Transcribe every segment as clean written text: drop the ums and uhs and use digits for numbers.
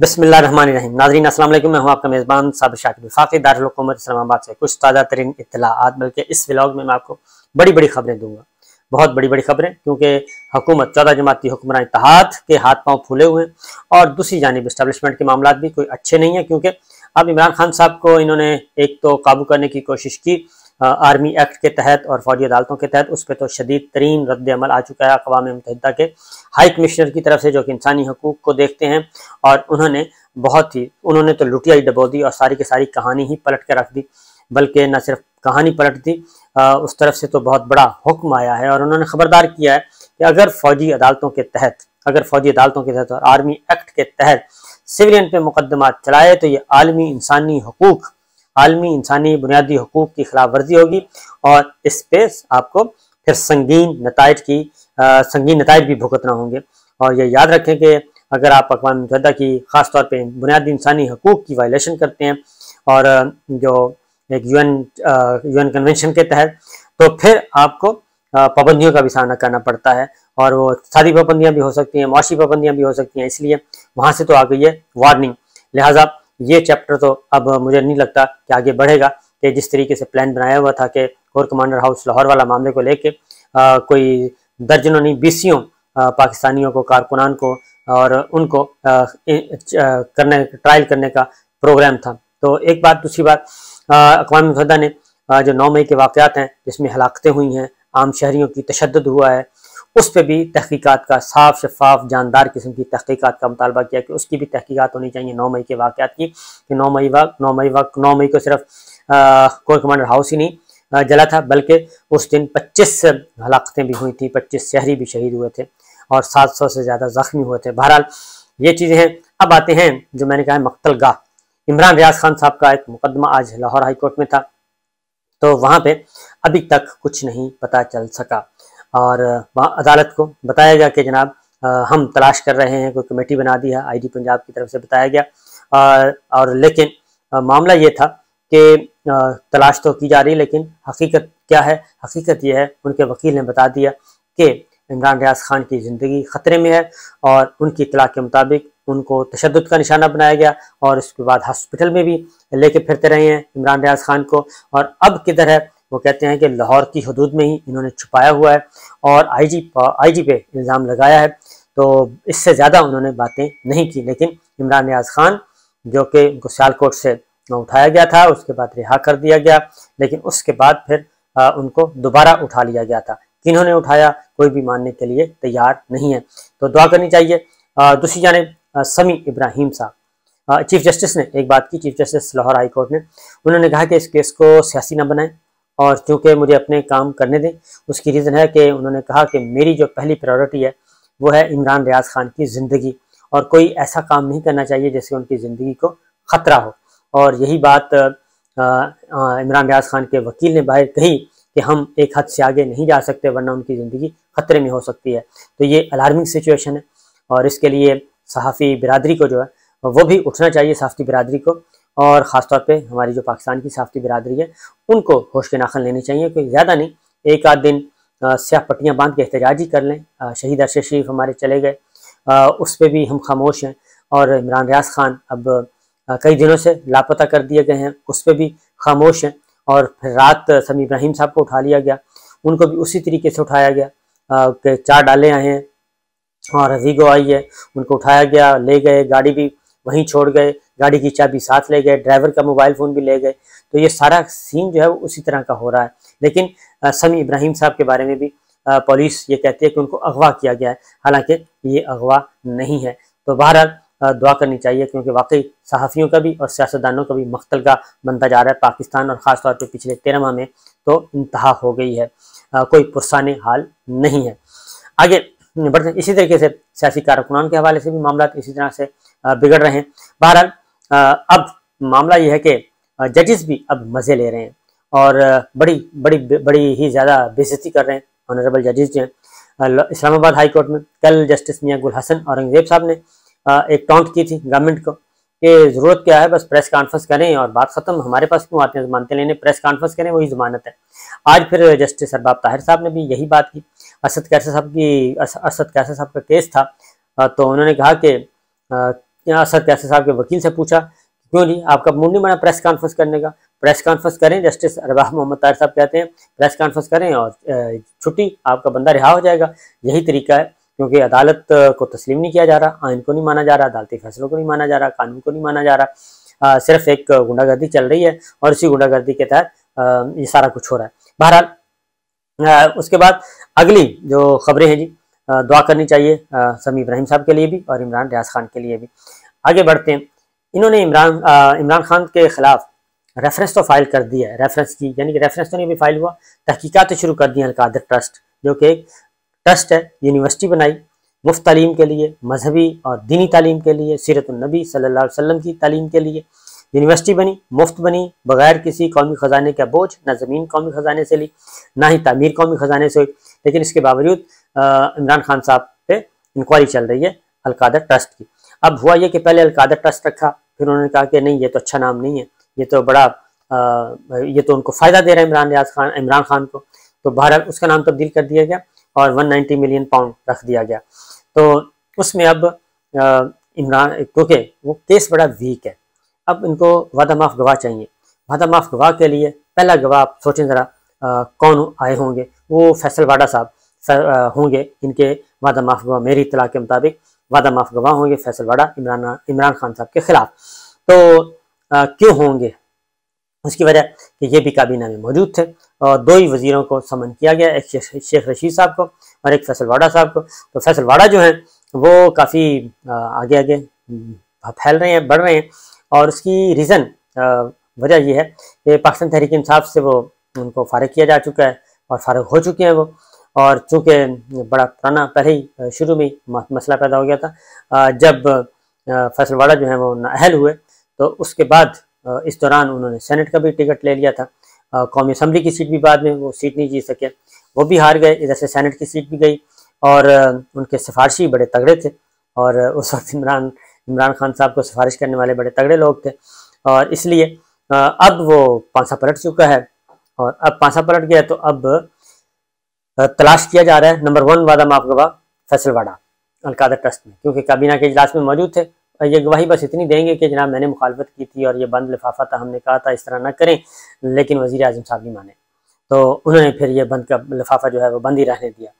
बिस्मिल्लाहिर्रहमानिर्रहीम। नाज़रीन अस्सलाम वालेकुम, मैं हूं आपका मेज़बान साबिर शाकिर वफाकी दारुल हुकूमत इस्लामाबाद से कुछ ताज़ा तरीन इत्तलाआत, बल्कि इस व्लॉग में मैं आपको बड़ी बड़ी खबरें दूंगा, बहुत बड़ी बड़ी खबरें, क्योंकि हुकूमत 14 जमाती हुक्मरान इत्तेहाद के हाथ पांव फूले हुए हैं और दूसरी जानिब इस्टेब्लिशमेंट के मामला भी कोई अच्छे नहीं है, क्योंकि अब इमरान खान साहब को इन्होंने एक तो काबू करने की कोशिश की आर्मी एक्ट के तहत और फौजी अदालतों के तहत, उस पर तो शदीद तरीन रद्द अमल आ चुका है अक़वाम मुत्तहिदा के हाई कमिश्नर की तरफ से, जो कि इंसानी हकूक़ को देखते हैं, और उन्होंने तो लुटियाई डबो दी और सारी की सारी कहानी ही पलट के रख दी। बल्कि न सिर्फ कहानी पलट दी, उस तरफ से तो बहुत बड़ा हुक्म आया है और उन्होंने खबरदार किया है कि अगर फौजी अदालतों के तहत और आर्मी एक्ट के तहत सिविलियन पे मुकदमा चलाए तो ये आलमी इंसानी बुनियादी हकूक़ की खिलाफ वर्जी होगी और इस पे आपको फिर संगीन नताइज भी भुगतना होंगे। और ये याद रखें कि अगर आप अक़वाम मुत्तहिदा की ख़ास तौर पे बुनियादी इंसानी हकूक़ की वायलेशन करते हैं और जो एक यूएन कन्वेंशन के तहत, तो फिर आपको पाबंदियों का भी सामना करना पड़ता है, और वो सारी पाबंदियां भी हो सकती हैं, मुआशी पाबंदियां भी हो सकती हैं। इसलिए वहाँ से तो आ गई है वार्निंग। लिहाजा ये चैप्टर तो अब मुझे नहीं लगता कि आगे बढ़ेगा, कि जिस तरीके से प्लान बनाया हुआ था कि कोर कमांडर हाउस लाहौर वाला मामले को लेके कोई दर्जनों नहीं बीसियों पाकिस्तानियों को, कारकुनान को और उनको ट्रायल करने का प्रोग्राम था। तो एक बात। दूसरी बात, अक़वाम मुत्तहिदा ने जो 9 मई के वाक़यात हैं जिसमें हलाकतें हुई हैं, आम शहरियों की तशद्दुद हुआ है, उस पर भी तहकीकात का, साफ शफाफ जानदार किस्म की तहकीकात का मुतालबा किया कि उसकी भी तहकीकात होनी चाहिए 9 मई के वाक़यात की, कि 9 मई को सिर्फ कोर कमांडर हाउस ही नहीं जला था, बल्कि उस दिन 25 हलाकतें भी हुई थी, 25 शहरी भी शहीद हुए थे और 700 से ज़्यादा ज़ख्मी हुए थे। बहरहाल ये चीज़ें हैं। अब आते हैं जो मैंने कहा है मक्तल गाह। इमरान रियाज खान साहब का एक मुकदमा आज लाहौर हाई कोर्ट में था, तो वहाँ पे अभी तक कुछ नहीं पता चल सका और वहाँ अदालत को बताया गया कि जनाब हम तलाश कर रहे हैं, कोई कमेटी बना दी है, आईजी पंजाब की तरफ से बताया गया। और लेकिन मामला ये था कि तलाश तो की जा रही, लेकिन हकीकत क्या है? हकीकत यह है, उनके वकील ने बता दिया कि इमरान रियाज खान की ज़िंदगी ख़तरे में है और उनकी इत्तला के मुताबिक उनको तशद्दुद का निशाना बनाया गया और उसके बाद हॉस्पिटल में भी लेके फिरते रहे हैं इमरान रियाज खान को। और अब किधर है? वो कहते हैं कि लाहौर की हदूद में ही इन्होंने छुपाया हुआ है और आईजी पे इल्ज़ाम लगाया है। तो इससे ज़्यादा उन्होंने बातें नहीं की, लेकिन इमरान रियाज खान जो कि उनको सियालकोट से उठाया गया था, उसके बाद रिहा कर दिया गया, लेकिन उसके बाद फिर उनको दोबारा उठा लिया गया था। किन्होंने उठाया, कोई भी मानने के लिए तैयार नहीं है, तो दुआ करनी चाहिए। दूसरी जानिब समी इब्राहिम साहब, चीफ जस्टिस ने एक बात की, chief justice Lahore high court ने, उन्होंने कहा कि इस केस को सियासी ना बनाएं और चूँकि मुझे अपने काम करने दें। उसकी रीज़न है कि उन्होंने कहा कि मेरी जो पहली प्रायोरिटी है वो है इमरान रियाज खान की ज़िंदगी, और कोई ऐसा काम नहीं करना चाहिए जिससे उनकी ज़िंदगी को ख़तरा हो। और यही बात इमरान रियाज खान के वकील ने बाहर कही कि हम एक हद से आगे नहीं जा सकते, वरना उनकी ज़िंदगी ख़तरे में हो सकती है। तो ये अलार्मिंग सिचुएशन है और इसके लिए सहाफ़ी बिरादरी को जो है वो भी उठना चाहिए, सहाफ़ती बिरादरी को, और ख़ास तौर पे हमारी जो पाकिस्तान की सहाफ़ती बिरादरी है उनको होश के नाखन लेने चाहिए। कोई ज़्यादा नहीं, एक आध दिन स्याह पट्टियाँ बांध के एहतजाज ही कर लें। शहीद अरशद शरीफ हमारे चले गए, उस पर भी हम खामोश हैं, और इमरान रियाज खान अब कई दिनों से लापता कर दिए गए हैं, उस पर भी खामोश हैं। और फिर रात समी इब्राहिम साहब को उठा लिया गया, उनको भी उसी तरीके से उठाया गया कि 4 डाले आए हैं और वीगो आई है, उनको उठाया गया, ले गए, गाड़ी भी वहीं छोड़ गए, गाड़ी की चाबी साथ ले गए, ड्राइवर का मोबाइल फ़ोन भी ले गए। तो ये सारा सीन जो है वो उसी तरह का हो रहा है। लेकिन समी इब्राहिम साहब के बारे में भी पुलिस ये कहती है कि उनको अगवा किया गया है, हालांकि ये अगवा नहीं है। तो बहरहाल दुआ करनी चाहिए, क्योंकि वाकई सहाफ़ियों का भी और सियासतदानों का भी मख्तलगा बनता जा रहा है पाकिस्तान, और ख़ास तौर पे पिछले 13 माह में तो इंतहा हो गई है, कोई पुरसाने हाल नहीं है। आगे बढ़ते हैं। इसी तरीके से सियासी कारकुनान के हवाले से भी मामला इसी तरह से बिगड़ रहे हैं। बहरहाल अब मामला यह है कि जजेस भी अब मज़े ले रहे हैं और बड़ी ही ज़्यादा बेइज्जती कर रहे हैं ऑनरेबल जजेस जो हैं। इस्लामाबाद हाई कोर्ट में कल जस्टिस मियां गुल हसन औरंगज़ेब साहब ने एक टॉन्ट की थी गवर्नमेंट को कि ज़रूरत क्या है, बस प्रेस कॉन्फ्रेंस करें और बात ख़त्म, हमारे पास क्यों आते हैं ज़मानतें लेने, प्रेस कॉन्फ्रेंस करें, वही ज़मानत है। आज फिर जस्टिस अरबाब ताहिर साहब ने भी यही बात की। असद कैसर साहब का केस था, तो उन्होंने कहा कि असद कैसर साहब के वकील से पूछा क्यों जी आपका मूड नहीं बना प्रेस कॉन्फ्रेंस करने का, प्रेस कॉन्फ्रेंस करें। जस्टिस अरबाज मोहम्मद ताहिर साहब कहते हैं प्रेस कॉन्फ्रेंस करें और छुट्टी, आपका बंदा रिहा हो जाएगा, यही तरीका है। क्योंकि अदालत को तस्लीम नहीं किया जा रहा, आइन को नहीं माना जा रहा, अदालती फैसलों को नहीं माना जा रहा, कानून को नहीं माना जा रहा, सिर्फ एक गुंडागर्दी चल रही है और इसी गुंडागर्दी के तहत ये सारा कुछ हो रहा है। बहरहाल उसके बाद अगली जो खबरें हैं जी, दुआ करनी चाहिए समी इब्राहिम साहब के लिए भी और इमरान रियाज खान के लिए भी। आगे बढ़ते हैं। इन्होंने इमरान खान के खिलाफ रेफरेंस तो फाइल कर दिया है, रेफरेंस की यानी कि रेफरेंस तो नहीं भी फाइल हुआ, तहकीकात शुरू कर दी है। अलकादर ट्रस्ट जो कि एक ट्रस्ट है, यूनिवर्सिटी बनाई मुफ्त तालीम के लिए, मजहबी और दीनी तालीम के लिए, सीरतुन्नबी सल्लल्लाहु अलैहि वसल्लम की तालीम के लिए यूनिवर्सिटी बनी, मुफ्त बनी, बगैर किसी कौमी ख़जाने का बोझ, ना ज़मीन कौमी ख़जाने से ली, ना ही तामीर कौमी ख़जाने से हुई। लेकिन इसके बावजूद इमरान खान साहब पे इंक्वायरी चल रही है अलकादर ट्रस्ट की। अब हुआ ये कि पहले अलकादर ट्रस्ट रखा, फिर उन्होंने कहा कि नहीं ये तो अच्छा नाम नहीं है, ये तो बड़ा ये तो उनको फ़ायदा दे रहा है इमरान खान को, तो बहरहाल उसका नाम तब्दील कर दिया गया और 190 मिलियन पाउंड रख दिया गया। तो उसमें अब इमरान, क्योंकि वो केस बड़ा वीक है, अब इनको वादा माफ गवाह चाहिए। वादा माफ गवाह के लिए पहला गवाह आप सोचें ज़रा कौन आए होंगे, वो फैसल वाडा साहब होंगे इनके वादा माफ गवाह। मेरी इत्तला के मुताबिक वादा माफ गवाह होंगे फैसल वाडा इमरान खान साहब के खिलाफ। तो क्यों होंगे, उसकी वजह कि ये भी काबीना में मौजूद थे और दो ही वजीरों को समन किया गया, एक शेख रशीद साहब को और एक फैसल वाडा साहब को। तो फैसल वाडा जो हैं वो काफ़ी आगे आगे फैल रहे हैं, बढ़ रहे हैं और उसकी रीज़न वजह यह है कि पाकिस्तान तहरीक इंसाफ से वो उनको फारिग किया जा चुका है और फारिग हो चुके हैं वो। और चूँकि बड़ा पुराना पहले ही शुरू में मसला पैदा हो गया था जब फैसल वाडा जो है वो नाअहल हुए, तो उसके बाद इस दौरान उन्होंने सेनेट का भी टिकट ले लिया था, कौमी असम्बली की सीट भी बाद में वो सीट नहीं जीत सके, वो भी हार गए, इधर से सेनेट की सीट भी गई और उनके सिफारशी बड़े तगड़े थे और उस वक्त इमरान खान साहब को सिफारिश करने वाले बड़े तगड़े लोग थे और इसलिए अब वो पांसा पलट चुका है और अब पांसा पलट गया तो अब तलाश किया जा रहा है नंबर 1 वादा माफ गवाह फैसल वाडा अलकादर ट्रस्ट में, क्योंकि काबीना के इजलास में मौजूद थे। ये गवाही बस इतनी देंगे कि जनाब मैंने मुखालफत की थी और ये बंद लिफाफा था, हमने कहा था इस तरह ना करें, लेकिन वज़ीर आज़म साहब नहीं माने, तो उन्होंने फिर ये बंद का लिफाफा जो है वो बंद ही रहने दिया।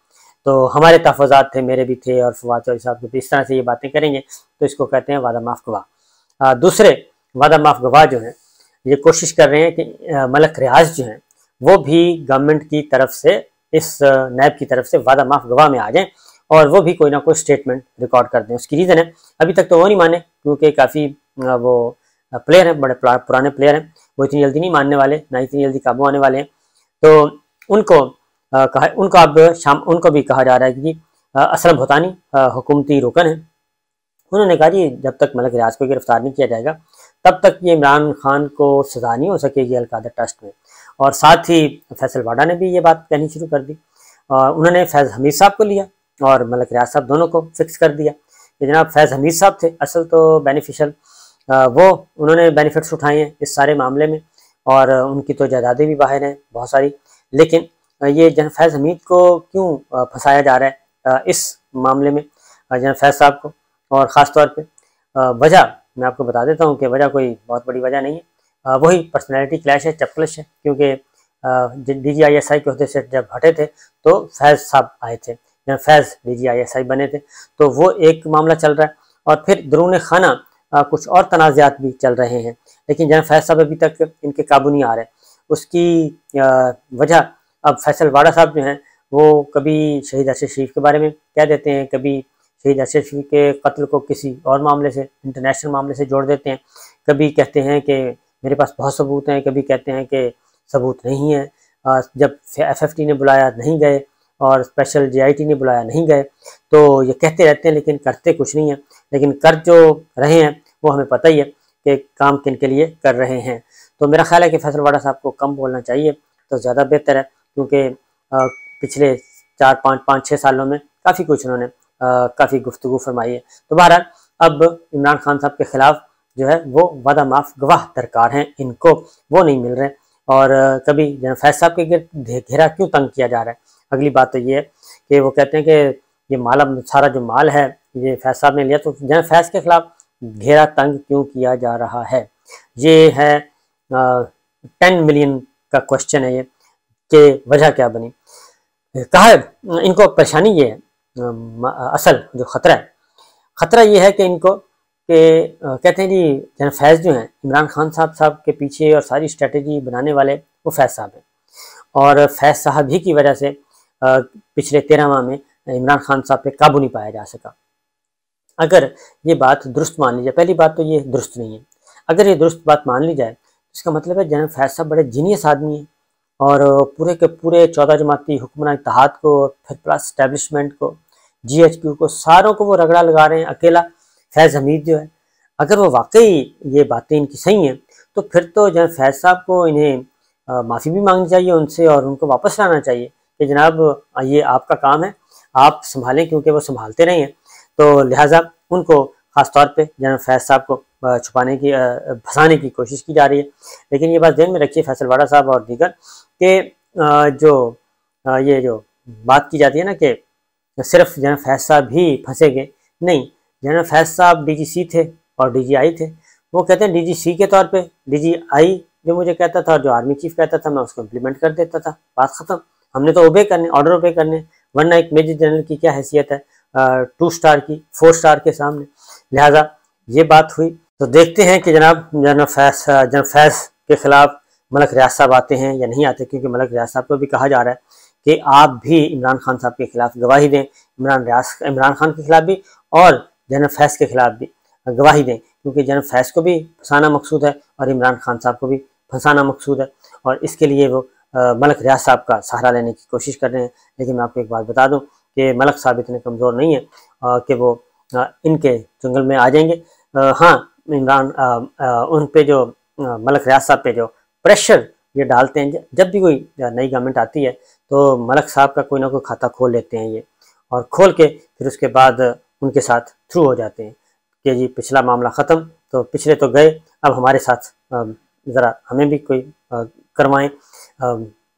तो हमारे तहफ़्फ़ुज़ात थे, मेरे भी थे और फवाद चौधरी साहब के, इस तरह से ये बातें करेंगे तो इसको कहते हैं वादा माफ गवाह। दूसरे वादा माफ गवाह जो हैं ये कोशिश कर रहे हैं कि मलक रियाज जो हैं वो भी गवर्नमेंट की तरफ से, इस नैब की तरफ से वादा माफ गवाह में आ जाएं और वो भी कोई ना कोई स्टेटमेंट रिकॉर्ड कर दें। उसकी रीज़न है अभी तक तो वो नहीं माने, क्योंकि काफ़ी वो प्लेयर हैं, बड़े पुराने प्लेयर हैं, वो इतनी जल्दी नहीं मानने वाले, ना इतनी जल्दी काबू आने वाले हैं। तो उनको भी कहा जा रहा है कि असलम भूतानी हुकूमती रुकन है। उन्होंने कहा जी जब तक मलक रियाज को गिरफ्तार नहीं किया जाएगा तब तक ये इमरान खान को सजा नहीं हो सकेगी अलकादर ट्रस्ट में। और साथ ही फैसल वाडा ने भी ये बात कहनी शुरू कर दी, उन्होंने फैज़ हमीद साहब को लिया और मलक रियाज साहब दोनों को फिक्स कर दिया कि जनाब फैज़ हमीद साहब थे असल तो बेनिफिशियल, वो उन्होंने बेनिफिट्स उठाए हैं इस सारे मामले में और उनकी तो जायदादें भी बाहर हैं बहुत सारी। लेकिन ये फैज़ हमीद को क्यों फंसाया जा रहा है इस मामले में फैज़ साहब को, और ख़ास तौर पे वजह मैं आपको बता देता हूँ कि वजह कोई बहुत बड़ी वजह नहीं है, वही पर्सनैलिटी क्लैश है, चपकलिश है। क्योंकि DGISI के होते से जब हटे थे तो फैज़ साहब आए थे, फैज़ DGISI बने थे, तो वो एक मामला चल रहा है और फिर दरून खाना कुछ और तनाज़ात भी चल रहे हैं, लेकिन जनाब फैज़ साहब अभी तक इनके काबू नहीं आ रहे। उसकी वजह अब फैसल वाडा साहब जो हैं वो कभी शहीद अरशद शरीफ के बारे में कह देते हैं, कभी शहीद अरशद शरीफ के कत्ल को किसी और मामले से, इंटरनेशनल मामले से जोड़ देते हैं, कभी कहते हैं कि मेरे पास बहुत सबूत हैं, कभी कहते हैं कि सबूत नहीं है, जब FFT ने बुलाया नहीं गए और स्पेशल JIT ने बुलाया नहीं गए, तो ये कहते रहते हैं लेकिन करते कुछ नहीं है। लेकिन कर जो रहे हैं वो हमें पता ही है कि काम किन के लिए कर रहे हैं। तो मेरा ख्याल है कि फैसल वाडा साहब को कम बोलना चाहिए तो ज़्यादा बेहतर है, क्योंकि पिछले 4-5-6 सालों में काफ़ी कुछ उन्होंने काफ़ी गुफ्तगू फरमाई है। तो बहरहाल अब इमरान खान साहब के ख़िलाफ़ जो है वो वादा माफ गवाह दरकार हैं, इनको वो नहीं मिल रहे और कभी फैज़ साहब के गिर्द घेरा क्यों तंग किया जा रहा है। अगली बात तो ये है कि वो कहते हैं कि ये माल, अब सारा जो माल है ये फैज़ साहब ने लिया, तो फैज़ के ख़िलाफ़ घेरा तंग क्यों किया जा रहा है? ये है 10 मिलियन का क्वेश्चन है ये, कि वजह क्या बनी। कहा इनको परेशानी ये है, असल जो खतरा ये है कि इनको कहते हैं जी जनरल फैज़ जो हैं इमरान खान साहब के पीछे और सारी स्ट्रेटजी बनाने वाले वो फैज़ साहब हैं, और फैज़ साहब ही की वजह से पिछले 13 माह में इमरान खान साहब पे काबू नहीं पाया जा सका। अगर ये बात दुरुस्त मान ली जाए, पहली बात तो ये दुरुस्त नहीं है, अगर ये दुरुस्त बात मान ली जाए तो इसका मतलब है जनरल फैज़ साहब बड़े जीनियस आदमी हैं और पूरे के पूरे 14 जमाती हुक्मरान इत्तेहाद को, फिर प्लस एस्टेब्लिशमेंट को, GHQ को, सारों को वो रगड़ा लगा रहे हैं अकेला फैज़ हमीद जो है। अगर वो वाकई ये बातें इनकी सही हैं तो फिर तो जनरल फैज़ साहब को इन्हें माफ़ी भी मांगनी चाहिए उनसे और उनको वापस लाना चाहिए कि जनाब ये आपका काम है, आप संभालें, क्योंकि वो संभालते रहे हैं। तो लिहाजा उनको ख़ास तौर पे जनरल फैज़ साहब को छुपाने की फंसाने की कोशिश की जा रही है। लेकिन ये बात ध्यान में रखिए फैसल वाडा साहब और दीगर कि ये जो बात की जाती है ना कि सिर्फ जनरल फैज़ साहब ही फंसेंगे, नहीं, जनरल फैज़ साहब DGC थे और DGI थे। वो कहते हैं DGC के तौर पे DGI जो मुझे कहता था और जो आर्मी चीफ कहता था मैं उसको इम्प्लीमेंट कर देता था, बात ख़त्म। हमने तो ओबे करने, ऑर्डर ओबे करने, वरना एक मेजर जनरल की क्या हैसियत है 2 स्टार की 4 स्टार के सामने। लिहाजा ये बात हुई। तो देखते हैं कि जनाब जनरल फैज़ के खिलाफ मलक रियाज साहब आते हैं या नहीं आते, क्योंकि मलक रियाज साहब को भी कहा जा रहा है कि आप भी इमरान खान साहब के खिलाफ गवाही दें, इमरान खान के खिलाफ भी और जनरल फैज़ के खिलाफ भी गवाही दें, क्योंकि जनरल फैज़ को भी फंसाना मकसूद है और इमरान खान साहब को भी फंसाना मकसूद है, और इसके लिए वो मलक रियाज साहब का सहारा लेने की कोशिश कर रहे हैं। लेकिन मैं आपको एक बात बता दूं कि मलक साहब इतने कमज़ोर नहीं है कि वो इनके जंगल में आ जाएंगे। हाँ, इमरान उन पे जो मलक रियाज साहब पे जो प्रेशर ये डालते हैं, जब भी कोई नई गवर्नमेंट आती है तो मलक साहब का कोई ना कोई खाता खोल लेते हैं ये, और खोल के फिर उसके बाद उनके साथ थ्रू हो जाते हैं कि जी पिछला मामला ख़त्म, तो पिछले तो गए, अब हमारे साथ ज़रा हमें भी कोई करवाएं,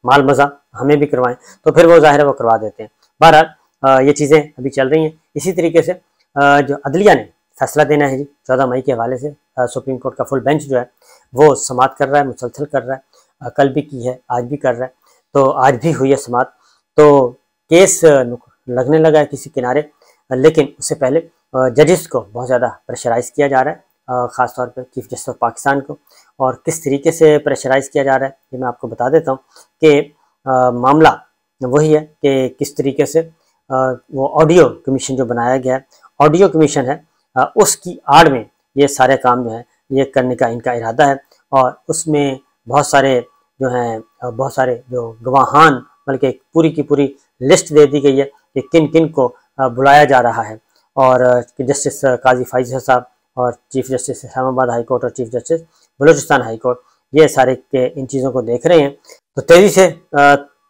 माल मज़ा हमें भी करवाएं, तो फिर वो ज़ाहिर है वो करवा देते हैं। बहरहाल ये चीज़ें अभी चल रही हैं। इसी तरीके से जो अदलिया ने फैसला देना है जी 14 मई के हवाले से, सुप्रीम कोर्ट का फुल बेंच जो है वो समाअत कर रहा है, मुसलसल कर रहा है, कल भी की है, आज भी कर रहा है, तो आज भी हुई है समाअत। तो केस लगने लगा है किसी किनारे, लेकिन उससे पहले जजेस को बहुत ज़्यादा प्रेशराइज़ किया जा रहा है, ख़ास तौर पर चीफ जस्टिस ऑफ पाकिस्तान को। और किस तरीके से प्रेशराइज़ किया जा रहा है ये मैं आपको बता देता हूँ कि मामला वही है कि किस तरीके से वो ऑडियो कमीशन जो बनाया गया है, ऑडियो कमीशन है, उसकी आड़ में ये सारे काम जो है ये करने का इनका इरादा है, और उसमें बहुत सारे जो गवाहान, बल्कि पूरी की पूरी लिस्ट दे दी गई है कि किन किन को बुलाया जा रहा है, और जस्टिस काजी फाइज़ साहब और chief justice Islamabad high court और chief justice Balochistan high court ये सारे के इन चीज़ों को देख रहे हैं। तो तेज़ी से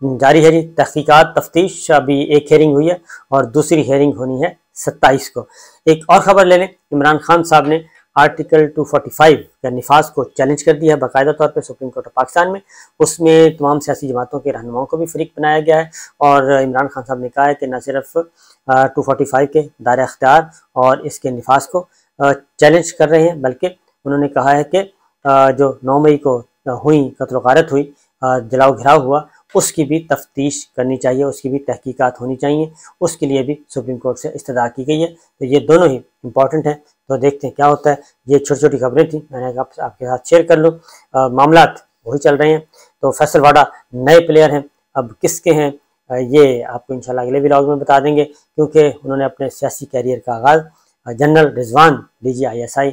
जारी है जी तहकीकात तफ्तीश। अभी एक हेयरिंग हुई है और दूसरी हेयरिंग होनी है 27 को। एक और ख़बर ले लें, इमरान खान साहब ने आर्टिकल 245 के निफाज को चैलेंज कर दिया है बाकायदा तौर पे सुप्रीम कोर्ट ऑफ पाकिस्तान में। उसमें तमाम सियासी जमातों के रहनुमाओं को भी फरीक बनाया गया है, और इमरान खान साहब ने कहा है कि न सिर्फ 245 के दायरा अख्तियार और इसके निफाज को चैलेंज कर रहे हैं, बल्कि उन्होंने कहा है कि जो 9 मई को हुई कत्ल गारत हुई, जलाओ घिराव हुआ, उसकी भी तफ्तीश करनी चाहिए, उसकी भी तहकीकात होनी चाहिए, उसके लिए भी सुप्रीम कोर्ट से इस्तदा की गई है। तो ये दोनों ही इम्पॉर्टेंट हैं, तो देखते हैं क्या होता है। ये छोटी छोटी खबरें थी, मैंने आपके साथ शेयर कर लूँ। मामलात वही चल रहे हैं। तो फैसल वाडा नए प्लेयर हैं, अब किसके हैं ये आपको इंशाल्लाह अगले व्लॉग में बता देंगे, क्योंकि उन्होंने अपने सियासी कैरियर का आगाज़ जनरल रिजवान DGISI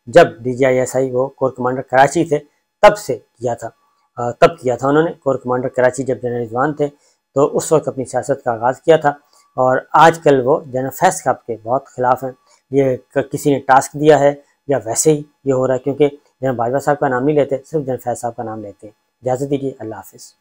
जब DGISI वो कोर कमांडर कराची थे तब से किया था, उन्होंने कोर कमांडर कराची जब जनरल रिजवान थे तो उस वक्त अपनी सियासत का आगाज़ किया था, और आजकल वो जनरल फैज़ साहब के बहुत खिलाफ हैं। ये किसी ने टास्क दिया है या वैसे ही ये हो रहा है, क्योंकि जनरल बाजवा साहब का नाम नहीं लेते, सिर्फ जनरल फैज़ साहब का नाम लेते हैं। इजाज़त दीजिए, अल्लाह हाफ़िज़।